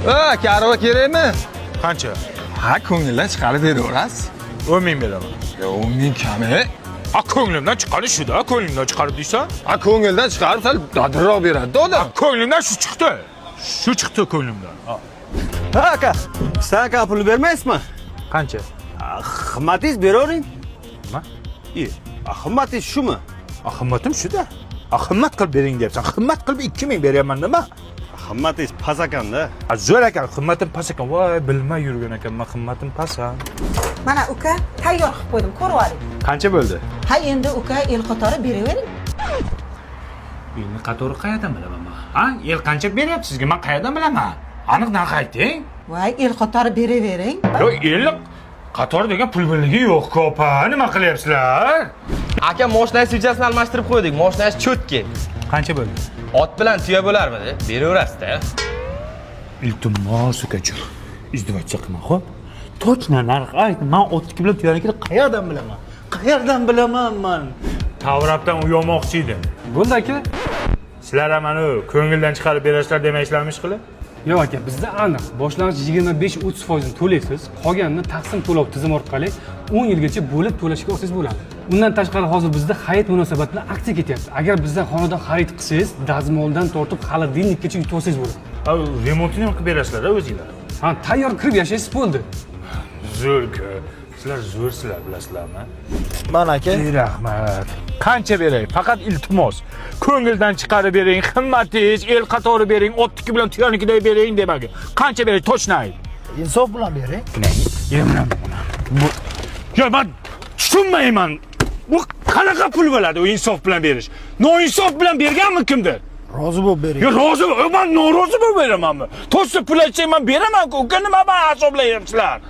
Karva kerakmi? Qancha? Ha, ko'ngildan chiqarib beraverasiz. 10 ming beraman. 10 ming kami. Ko'nglimdan chiqari shu-da, ko'nglimdan chiqarib deysan? Ko'ngildan chiqarib sal dadilroq beradi-da odam. Ko'nglimdan shu chiqdi. Shu chiqdi ko'nglimdan. Ha aka, sen aka pul bermaysizmi? Qancha? Qimmatingiz beravering. Nima? Qimmatingiz shumi? Qimmatim shu-da. Qimmat qilib bering deyapsan. Qimmat qilib 2 ming beryapman nima? Qimmatingiz past ekanda. Zo'r ekan, qimmatim past ekan. Voy, bilmay yurgan ekanman, qimmatim past. Mana uka tayyor qilib qo'ydim, ko'rib oling. Qancha bo'ldi? Ha, endi uka el qatori beravering. Elni qatori qayerdan bilaman men? Ha, el qancha beryapti sizga? Men qayerdan bilaman? Aniq ayting. Voy, el qatori beravering. Yo, el qatori degan pul birligi yo'q-ku, opa. Nima qilyapsizlar? Aka, mashinangiz sujasini almashtirib qo'ydik. Mashinangiz cho'tki. Qancha bo'ldi? Ot bilan tuya bo'larmidi? Beraverasiz-da. Iltimos ukajon. Izdivacha qilma, xo'p? Точно narx ayt. Men otniki bilan tuyanikini qayerdan bilaman? Qayerdan bilaman men? Tavrabdan uyomoqchi edim. Bo'ldi aka. Sizlar ham mana ko'ngildan chiqarib berasizlar demaysizlarmi ish qilib? Yo'q aka, bizda aniq. Boshlang'ich 25-30% ni to'laysiz, qolganini taqsim to'lov tizimi orqali 10 yilgacha bo'lib to'lashga olsangiz bo'ladi. Undan tashqari hozir bizda xarid munosabati bilan aksiya ketyapti. Agar bizdan xonadon xarid qilsangiz, dazmoldan tortib xolodilnikgacha yutib olsangiz bo'ladi. Remontini ham qilib berasizlar-da o'zingizlar. Ha, tayyor kirib yashaysiz bo'ldi. Zo'r-ku. Sizlar zo'rsizlar, bilasizlarmi? Mana aka. Rahmat. Qancha beray? Faqat iltimos. Ko'ngildan chiqarib bering, qimmatingiz, el qatori bering, otniki bilan tuyanikiday bering demaga. Qancha beray? Точно ayt. Insof bilan bering. Yo, men tushunmayman. Bu qanaqa pul bo'ladi u insof bilan berish? Noinsof bilan berganmi kimdir? Rozi bo'lib bering. Yo, rozi, men norozi bo'lib beramanmi? To'g'risi pul aytsang men beraman-ku. Uka nima men hisoblayapsizlar?